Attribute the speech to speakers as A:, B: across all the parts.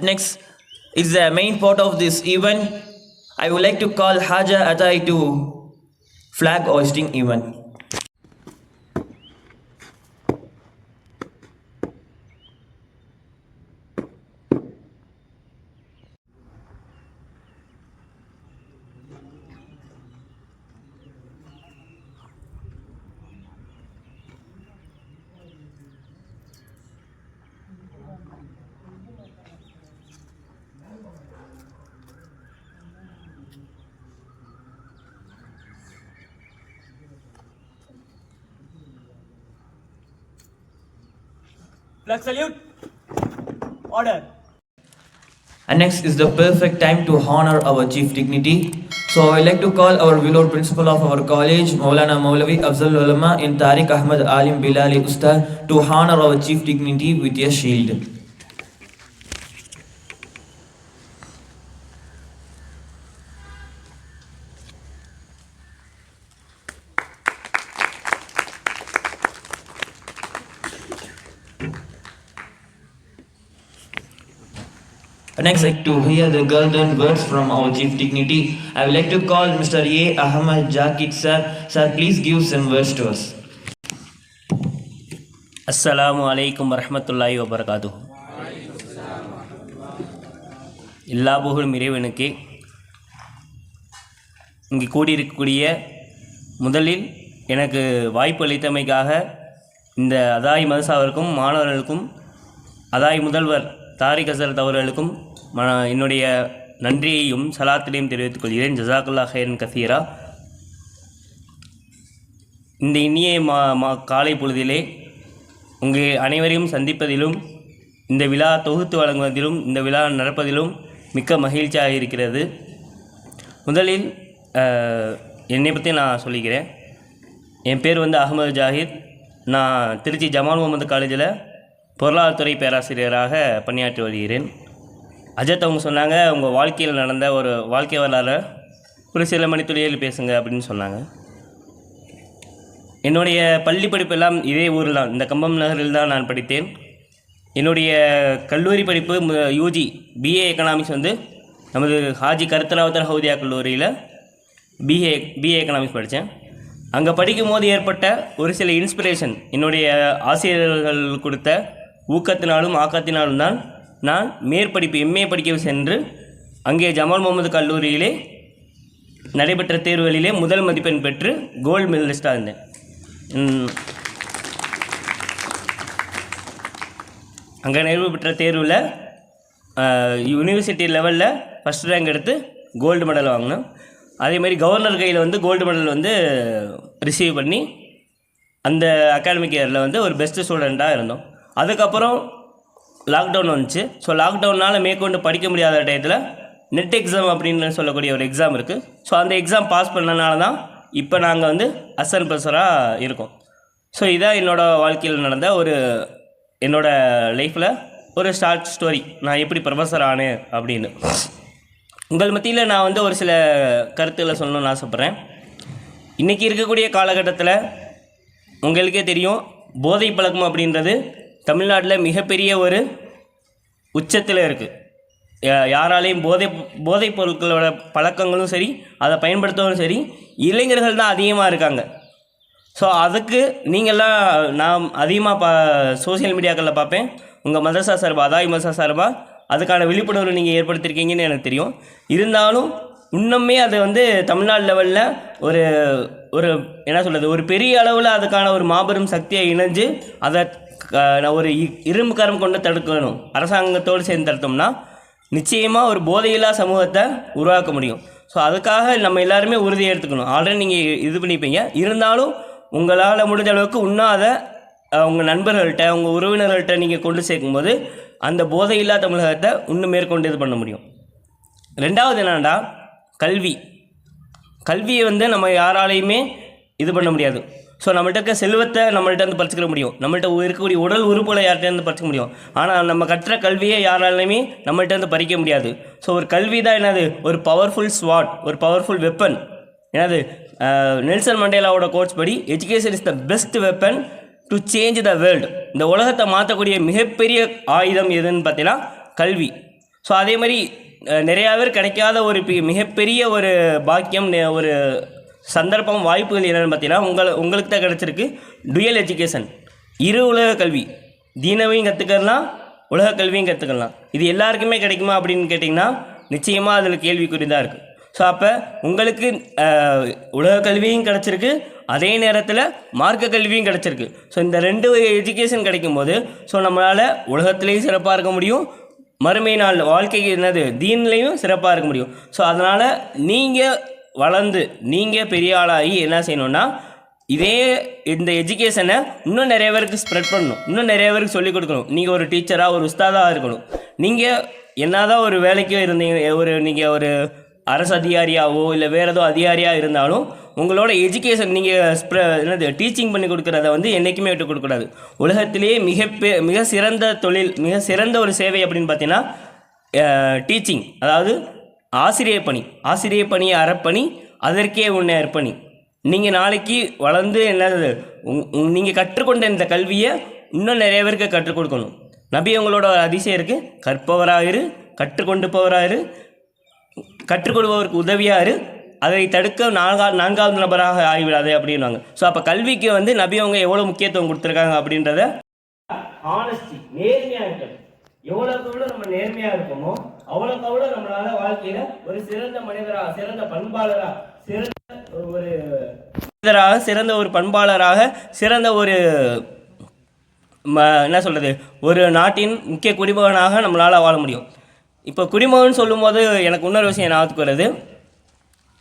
A: next is the main part of this event. I would like to call Haja Atai to flag hoisting event.
B: Flag salute. Order.
A: And next is the perfect time to honor our chief dignity. So I would like to call our beloved principal of our college, Maulana Maulavi Afzal Ulama in Tariq Ahmad Alim Bilali Ustad, to honor our chief dignity with a shield. Next, I'd like to hear the golden words from our chief dignity. I would like to call Mr. A. Ahmad Jakid sir. Sir, please give some words to us.
C: Assalamu alaikum warahmatullahi wabarakatuh. எல்லா புகழும் இறைவனுக்கு. இங்கு கூடியிருக்கக்கூடிய முதலில் எனக்கு வாய்ப்பு அளித்தமைக்காக இந்த அதாய் மதரசாவிற்கும் மாணவர்களுக்கும் அதாய் முதல்வர் தாரிக் ஹசரத் அவர்களுக்கும் என்னுடைய நன்றியையும் சலாத்திலையும் தெரிவித்துக் கொள்கிறேன். ஜஸாக்குல்லா ஹைரன் கசீரா. இந்த இனிய காலை பொழுதிலே உங்கள் அனைவரையும் சந்திப்பதிலும் இந்த விழா தொகுத்து வழங்குவதிலும் இந்த விழா நடப்பதிலும் மிக்க மகிழ்ச்சியாக இருக்கிறது. முதலில் என்னை பற்றி நான் சொல்லிக்கிறேன். என் பேர் அகமது ஜாகித். நான் திருச்சி ஜமால் முகமது காலேஜில் பொருளாதாரத்துறை பேராசிரியராக பணியாற்றி வருகிறேன். அஜத் அவங்க சொன்னாங்க, உங்கள் வாழ்க்கையில் நடந்த ஒரு வாழ்க்கை வரலாறு ஒரு சில மணித்துளியில் பேசுங்க அப்படின்னு சொன்னாங்க. என்னுடைய பள்ளி படிப்பெல்லாம் இதே ஊரில் தான், இந்த கம்பம் நகரில் தான் நான் படித்தேன். என்னுடைய கல்லூரி படிப்பு யூஜி பிஏ எக்கனாமிக்ஸ் நமது ஹாஜி கருத்தலாவத்தர் ஹவுதியா கல்லூரியில் பிஏ எக்கனாமிக்ஸ் படித்தேன். அங்கே படிக்கும் போது ஏற்பட்ட ஒரு சில இன்ஸ்பிரேஷன், என்னுடைய ஆசிரியர்கள் கொடுத்த ஊக்கத்தினாலும் ஆக்கத்தினாலும் தான் நான் மேற்படிப்பு எம்ஏ படிக்க சென்று அங்கே ஜமால் முகமது கல்லூரியிலே நடைபெற்ற தேர்வுகளிலே முதல் மதிப்பெண் பெற்று கோல்டு மெடலிஸ்டாக இருந்தேன். அங்கே நடைபெற்ற தேர்வில் யூனிவர்சிட்டி லெவலில் ஃபஸ்ட் ரேங்க் எடுத்து கோல்டு மெடல் வாங்கினேன். அதேமாதிரி கவர்னர் கையில் கோல்டு மெடல் ரிசீவ் பண்ணி அந்த அகாடமிக் இயரில் ஒரு பெஸ்ட்டு ஸ்டூடெண்ட்டாக இருந்தோம். அதுக்கப்புறம் லாக்டவுன் வந்துச்சு. ஸோ லாக்டவுனால் மேற்கொண்டு படிக்க முடியாத டயத்தில் நெட் எக்ஸாம் அப்படின்னு சொல்லக்கூடிய ஒரு எக்ஸாம் இருக்குது. ஸோ அந்த எக்ஸாம் பாஸ் பண்ணனால தான் இப்போ நாங்கள் அசன் ப்ரொஃபஸராக இருக்கோம். ஸோ இதான் என்னோடய வாழ்க்கையில் நடந்த என்னோடய லைஃப்பில் ஒரு ஷார்ட் ஸ்டோரி, நான் எப்படி ப்ரொஃபஸர் ஆனேன் அப்படின்னு. உங்கள் மத்தியில் நான் ஒரு சில கருத்துக்களை சொல்லணும்னு ஆசைப்பட்றேன். இன்றைக்கி இருக்கக்கூடிய காலகட்டத்தில் உங்களுக்கே தெரியும், போதை பழக்கம் அப்படின்றது தமிழ்நாட்டில் மிகப்பெரிய ஒரு உச்சத்தில் இருக்குது. யாராலையும் போதைப் பொருட்களோட பழக்கங்களும் சரி, அதை பயன்படுத்தவும் சரி, இளைஞர்கள் தான் அதிகமாக இருக்காங்க. ஸோ அதுக்கு நீங்கள்லாம் நான் அதிகமாக சோசியல் மீடியாக்களில் பார்ப்பேன், உங்கள் மதரசா சார்பாக அதாய் மதரசா சார்பாக அதுக்கான விழிப்புணர்வு நீங்கள் ஏற்படுத்தியிருக்கீங்கன்னு எனக்கு தெரியும். இருந்தாலும் இன்னுமே அது தமிழ்நாடு லெவலில் ஒரு ஒரு என்ன சொல்கிறது, ஒரு பெரிய அளவில் அதுக்கான ஒரு மாபெரும் சக்தியை இணைஞ்சு அதை ஒரு இரும்பு கரம் கொண்டு தடுக்கணும். அரசாங்கத்தோடு சேர்ந்து தடுத்தோம்னா நிச்சயமாக ஒரு போதையில்லா சமூகத்தை உருவாக்க முடியும். ஸோ அதுக்காக நம்ம எல்லாருமே உறுதியை எடுத்துக்கணும். ஆல்ரெடி நீங்கள் இது பண்ணிப்பீங்க. இருந்தாலும் உங்களால் முடிஞ்ச அளவுக்கு இன்னும் அதை உங்கள் நண்பர்கள்ட்ட உங்கள் உறவினர்கள்ட்ட நீங்கள் கொண்டு சேர்க்கும்போது அந்த போதையில்லா தமிழகத்தை இன்னும் மேற்கொண்டு இது பண்ண முடியும். ரெண்டாவது என்னென்னா கல்வியை நம்ம யாராலையுமே இது பண்ண முடியாது. ஸோ நம்மள்ட்ட இருக்க செல்வத்தை நம்மள்ட்ட பறிச்சுக்க முடியும், நம்மள்ட்ட இருக்கக்கூடிய உடல் உறுப்புகளை யார்கிட்ட பறிச்சுக்க முடியும். ஆனால் நம்ம கற்ற கல்வியை யாராலையுமே நம்மள்ட்ட பறிக்க முடியாது. ஸோ ஒரு கல்வி தான் என்னது, ஒரு பவர்ஃபுல் ஸ்வாட், ஒரு பவர்ஃபுல் வெப்பன். என்னது, நெல்சன் மண்டேலாவோட கோட்ஸ் படி education is the best weapon to change the world. இந்த உலகத்தை மாற்றக்கூடிய மிகப்பெரிய ஆயுதம் எதுன்னு பார்த்தீங்கன்னா கல்வி. ஸோ அதே மாதிரி நிறையா பேர் கிடைக்காத ஒரு மிகப்பெரிய ஒரு பாக்கியம், ஒரு சந்தர்ப்பம், வாய்ப்புகள் என்னென்னு பார்த்தீங்கன்னா உங்களுக்கு தான் கிடச்சிருக்கு டுயல் எஜுகேஷன், இரு உலக கல்வி. தீனவையும் கற்றுக்கலாம், உலக கல்வியும் கற்றுக்கலாம். இது எல்லாருக்குமே கிடைக்குமா அப்படின்னு கேட்டிங்கன்னா நிச்சயமாக அதில் கேள்விக்குறி தான் இருக்குது. ஸோ அப்போ உங்களுக்கு உலக கல்வியும் கிடச்சிருக்கு, அதே நேரத்தில் மார்க்க கல்வியும் கிடச்சிருக்கு. ஸோ இந்த 2 எஜுகேஷன் கிடைக்கும்போது ஸோ நம்மளால் உலகத்துலேயும் சிறப்பாக இருக்க முடியும், மறுமை நாள் வாழ்க்கைக்கு தீன்லேயும் சிறப்பாக இருக்க முடியும். ஸோ அதனால் நீங்கள் வளர்ந்து நீங்கள் பெரிய ஆளாகி என்ன செய்யணுன்னா இந்த எஜுகேஷனை இன்னும் நிறைய பேருக்கு ஸ்ப்ரெட் பண்ணணும், இன்னும் நிறைய பேருக்கு சொல்லிக் கொடுக்கணும். நீங்கள் ஒரு டீச்சராக, ஒரு உஸ்தாதாக இருக்கணும். நீங்கள் என்னதான் ஒரு வேலைக்கோ இருந்தீங்க, நீங்கள் ஒரு அரசு அதிகாரியாவோ இல்லை வேறு ஏதோ அதிகாரியாக இருந்தாலும் உங்களோட எஜுகேஷன் நீங்கள் டீச்சிங் பண்ணி கொடுக்குறத என்றைக்குமே விட்டு கொடுக்கக்கூடாது. உலகத்திலேயே மிக சிறந்த தொழில், மிக சிறந்த ஒரு சேவை அப்படின்னு பார்த்தீங்கன்னா டீச்சிங், அதாவது ஆசிரியர் பணி அறப்பணி, அதற்கே உன்னை அர்ப்பணி. நீங்கள் நாளைக்கு வளர்ந்து நீங்கள் கற்றுக்கொண்ட இந்த கல்வியை இன்னும் நிறைய பேருக்கு கற்றுக் கொடுக்கணும். நபி உங்களோட அதிசயம் இருக்குது, கற்பவராயிரு, கற்றுக்கொண்டுப்பவராயிரு, கற்றுக் கொடுப்பவருக்கு உதவியாரு, அதை தடுக்க நான்காவது நபராக ஆகிவிடாது அப்படின்வாங்க. ஸோ அப்போ கல்விக்கு நபி அவங்க எவ்வளோ முக்கியத்துவம் கொடுத்துருக்காங்க அப்படின்றத ஆனஸ்டி, நேர்மையாக இருக்கிறது. எவ்வளோக்கு நம்ம நேர்மையாக இருப்போமோ அவ்வளோக்கு அவ்வளோ நம்மளால வாழ்க்கையில் ஒரு சிறந்த மனிதராக, சிறந்த பண்பாளராக, சிறந்த ஒரு பண்பாளராக, சிறந்த ஒரு ஒரு நாட்டின் முக்கிய குடிமகனாக நம்மளால் வாழ முடியும். இப்போ குடிமகன் சொல்லும்போது எனக்கு இன்னொரு விஷயம் ஞாபகத்துக்கு வருது.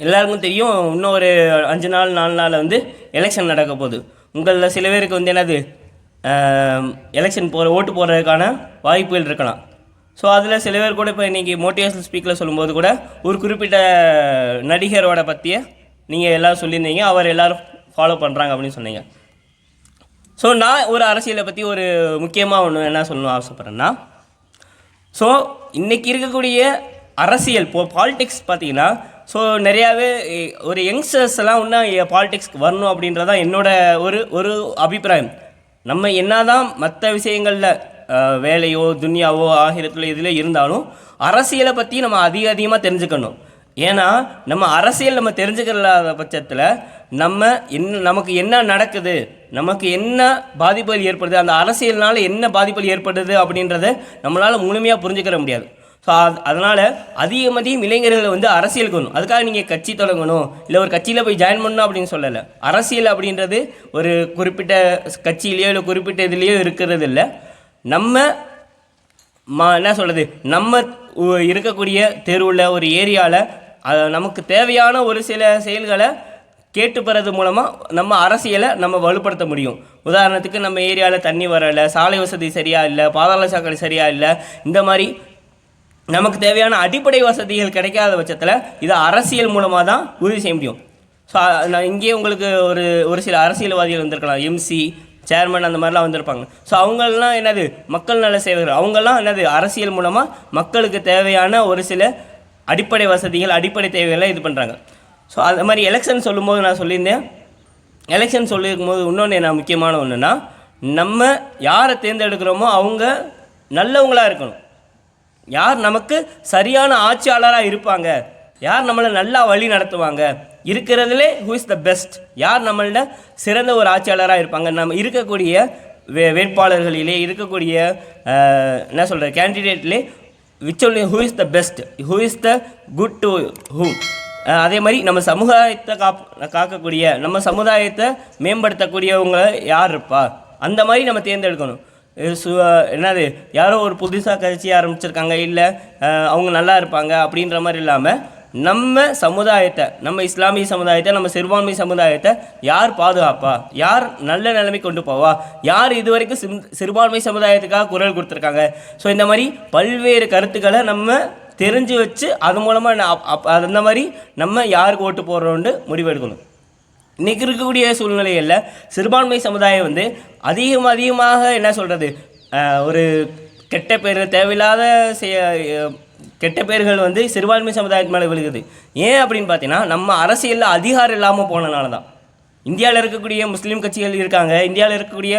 C: எல்லாருக்கும் தெரியும், இன்னும் ஒரு 5 நாள் 4 நாளில் எலெக்ஷன் நடக்க போகுது. உங்களில் சில பேருக்கு எலெக்ஷன் ஓட்டு போடுறதுக்கான வாய்ப்புகள் இருக்கலாம். ஸோ அதில் சில பேர் கூட இப்போ இன்றைக்கி மோட்டிவேஷனல் ஸ்பீக்கில் சொல்லும்போது கூட ஒரு குறிப்பிட்ட நடிகரோட பற்றிய நீங்கள் எல்லோரும் சொல்லியிருந்தீங்க, அவர் எல்லோரும் ஃபாலோ பண்ணுறாங்க அப்படின்னு சொன்னீங்க. ஸோ நான் ஒரு அரசியலை பற்றி ஒரு முக்கியமாக ஒன்று என்ன சொல்லணும் ஆசைப்பட்றேன்னா, ஸோ இன்றைக்கி இருக்கக்கூடிய அரசியல் பாலிடிக்ஸ் பார்த்திங்கன்னா, ஸோ நிறையாவே ஒரு யங்ஸ்டர்ஸ் எல்லாம் இன்னும் பாலிடிக்ஸ்க்கு வரணும் அப்படின்றதான் என்னோட ஒரு அபிப்பிராயம். நம்ம என்ன தான் மற்ற விஷயங்களில் வேலையோ துன்யாவோ ஆகிரத்தில் இதில் இருந்தாலும் அரசியலை பற்றி நம்ம அதிகமாக தெரிஞ்சுக்கணும். ஏன்னா நம்ம அரசியல் நம்ம தெரிஞ்சுக்கிற பட்சத்தில் நமக்கு என்ன நடக்குது, நமக்கு என்ன பாதிப்புகள் ஏற்படுது, அந்த அரசியல்னால என்ன பாதிப்புகள் ஏற்படுது அப்படின்றத நம்மளால் முழுமையாக புரிஞ்சுக்கிற முடியாது. ஸோ அதனால் அதிகமதியும் இளைஞர்களை அரசியலுக்கு வரணும். அதுக்காக நீங்கள் கட்சி தொடங்கணும், இல்லை ஒரு கட்சியில் போய் ஜாயின் பண்ணணும் அப்படின்னு சொல்லலை. அரசியல் அப்படின்றது ஒரு குறிப்பிட்ட கட்சியிலையோ இல்லை குறிப்பிட்ட இதுலேயோ இருக்கிறது இல்லை. நம்ம நம்ம இருக்கக்கூடிய தெருவில் ஒரு ஏரியாவில் நமக்கு தேவையான ஒரு சில செயல்களை கேட்டு பெறது மூலமாக நம்ம அரசியலை நம்ம வலுப்படுத்த முடியும். உதாரணத்துக்கு நம்ம ஏரியாவில் தண்ணி வரலை, சாலை வசதி சரியாக இல்லை, பாதாள சாக்கடை சரியாக இல்லை, இந்த மாதிரி நமக்கு தேவையான அடிப்படை வசதிகள் கிடைக்காத பட்சத்தில் இதை அரசியல் மூலமாக தான் உறுதி செய்ய முடியும். ஸோ நான் இங்கேயே உங்களுக்கு ஒரு சில அரசியல்வாதிகள் வந்திருக்கலாம், எம்சி, சேர்மன், அந்த மாதிரிலாம் வந்திருப்பாங்க. ஸோ அவங்களெலாம் மக்கள் நல சேவகர்கள். அவங்கெல்லாம் அரசியல் மூலமாக மக்களுக்கு தேவையான ஒரு சில அடிப்படை வசதிகள், அடிப்படை தேவைகளை இது பண்ணுறாங்க. ஸோ அது மாதிரி எலெக்ஷன் சொல்லும்போது நான் சொல்லியிருந்தேன், எலெக்ஷன் சொல்லியிருக்கும்போது இன்னொன்று என்ன முக்கியமான ஒன்றுனா, நம்ம யாரை தேர்ந்தெடுக்கிறோமோ அவங்க நல்லவங்களாக இருக்கணும். யார் நமக்கு சரியான ஆட்சியாளராக இருப்பாங்க, யார் நம்மளை நல்லா வழி நடத்துவாங்க, இருக்கிறதுலே ஹூ இஸ் த பெஸ்ட், யார் நம்மள்ட சிறந்த ஒரு ஆட்சியாளராக இருப்பாங்க, நம்ம இருக்கக்கூடிய வேட்பாளர்களிலே இருக்கக்கூடிய கேண்டிடேட்லே which only who is the best, who is the good to whom. அதே மாதிரி நம்ம சமுதாயத்தை காக்கக்கூடிய, நம்ம சமுதாயத்தை மேம்படுத்தக்கூடியவங்க யார் இருப்பா, அந்த மாதிரி நம்ம தேர்ந்தெடுக்கணும். யாரோ ஒரு புதுசாக கட்சி ஆரம்பிச்சிருக்காங்க, இல்லை அவங்க நல்லா இருப்பாங்க அப்படின்ற மாதிரி இல்லாமல் நம்ம சமுதாயத்தை, நம்ம இஸ்லாமிய சமுதாயத்தை, நம்ம சிறுபான்மை சமுதாயத்தை யார் பாதுகாப்பா, யார் நல்ல நிலைமை கொண்டு போவா, யார் இது வரைக்கும் சிறுபான்மை சமுதாயத்துக்காக குரல் கொடுத்துருக்காங்க. ஸோ இந்த மாதிரி பல்வேறு கருத்துக்களை நம்ம தெரிஞ்சு வச்சு அது மூலமாக அந்த மாதிரி நம்ம யாருக்கு ஓட்டு போடுறோன்னு முடிவெடுக்கணும். இன்றைக்கி இருக்கக்கூடிய சூழ்நிலையில் சிறுபான்மை சமுதாயம் அதிகமாக ஒரு கெட்ட பேர், தேவையில்லாத கெட்ட பேர்கள் சிறுபான்மை சமுதாயத்து மேலே விழுகுது. ஏன் அப்படின்னு பார்த்தீங்கன்னா, நம்ம அரசியலில் அதிகாரம் இல்லாமல் போனனால தான். இந்தியாவில் இருக்கக்கூடிய முஸ்லீம் கட்சிகள் இருக்காங்க, இந்தியாவில் இருக்கக்கூடிய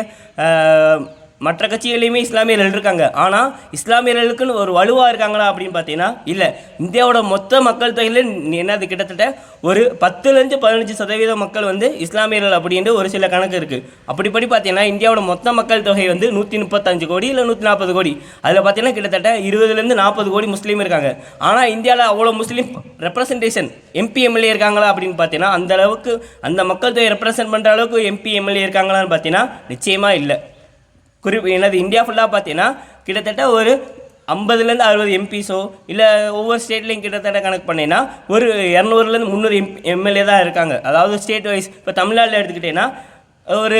C: மற்ற கட்சிகளையுமே இஸ்லாமியர்கள் இருக்காங்க. ஆனால் இஸ்லாமியர்களுக்குன்னு ஒரு வலுவாக இருக்காங்களா அப்படின்னு பார்த்தீங்கன்னா இல்லை. இந்தியாவோட மொத்த மக்கள் தொகையில் என்னது கிட்டத்தட்ட ஒரு 10-15% மக்கள் வந்து இஸ்லாமியர்கள் அப்படின்ற ஒரு சில கணக்கு இருக்குது. அப்படிப்படி பார்த்தீங்கன்னா இந்தியாவோட மொத்த மக்கள் தொகை வந்து 135 கோடி இல்லை 140 கோடி. அதில் பார்த்தீங்கன்னா கிட்டத்தட்ட 20-40 கோடி முஸ்லீம் இருக்காங்க. ஆனால் இந்தியாவில் அவ்வளோ முஸ்லீம் ரெப்ரசன்டேஷன் எம்பி எம்எல்ஏ இருக்காங்களா அப்படின்னு பார்த்தீங்கன்னா அந்த அளவுக்கு அந்த மக்கள் தொகை ரெப்ரசன்ட் பண்ணுற அளவுக்கு எம்பி எம்எல்ஏ இருக்காங்களான்னு பார்த்தீங்கன்னா நிச்சயமாக இல்லை. என்னது இந்தியா ஃபுல்லாக பார்த்தீங்கன்னா கிட்டத்தட்ட ஒரு 50-60 எம்பிஸோ இல்லை ஒவ்வொரு ஸ்டேட்லேயும் கிட்டத்தட்ட கணக்கு பண்ணிங்கன்னா ஒரு 200-300 எம்எல்ஏ தான் இருக்காங்க. அதாவது ஸ்டேட் வைஸ். இப்போ தமிழ்நாட்டில் எடுத்துக்கிட்டேன்னா ஒரு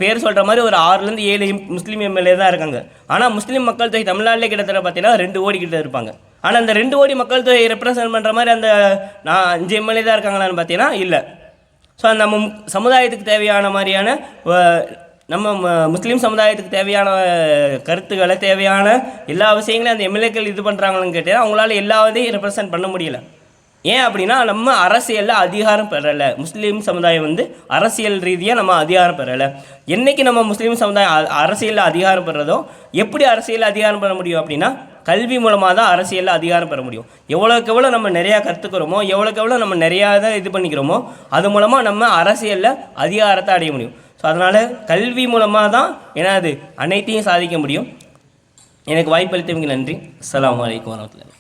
C: பேர் சொல்கிற மாதிரி ஒரு 6-7 முஸ்லீம் எம்எல்ஏ தான் இருக்காங்க. ஆனால் முஸ்லீம் மக்கள் தொகை தமிழ்நாட்டிலே கிட்டத்தட்ட பார்த்தீங்கன்னா 2 கோடி கிட்ட இருப்பாங்க. ஆனால் அந்த 2 கோடி மக்கள் தொகை ரெப்ரசன்ட் பண்ணுற மாதிரி அந்த 5 எம்எல்ஏ தான் இருக்காங்களான்னு பார்த்தீங்கன்னா இல்லை. ஸோ நம்ம சமுதாயத்துக்கு தேவையான மாதிரியான நம்ம முஸ்லீம் சமுதாயத்துக்கு தேவையான கருத்துக்களை தேவையான எல்லா விஷயங்களையும் அந்த எம்எல்ஏக்கள் இது பண்ணுறாங்கன்னு கேட்டால் அவங்களால எல்லா இதையும் ரெப்ரசன்ட் பண்ண முடியல. ஏன் அப்படின்னா நம்ம அரசியலில் அதிகாரம் பெறலை. முஸ்லீம் சமுதாயம் வந்து அரசியல் ரீதியாக நம்ம அதிகாரம் பெறலை. என்றைக்கு நம்ம முஸ்லீம் சமுதாயம் அரசியலில் அதிகாரம் பெறதோ எப்படி அரசியலில் அதிகாரம் பெற முடியும் அப்படின்னா கல்வி மூலமாக தான் அரசியலில் அதிகாரம் பெற முடியும். எவ்வளோக்கு எவ்வளோ நம்ம நிறையா கற்றுக்கிறோமோ எவ்வளோக்கு எவ்வளோ நம்ம நிறையா தான் இது பண்ணிக்கிறோமோ அது மூலமாக நம்ம அரசியலில் அதிகாரத்தை அடைய முடியும். ஸோ அதனால் கல்வி மூலமாக தான் என்னது அனைத்தையும் சாதிக்க முடியும். எனக்கு வாய்ப்பளித்தவங்க நன்றி. அஸ்ஸலாமு அலைக்கும் வரஹ்மத்துல்லாஹி.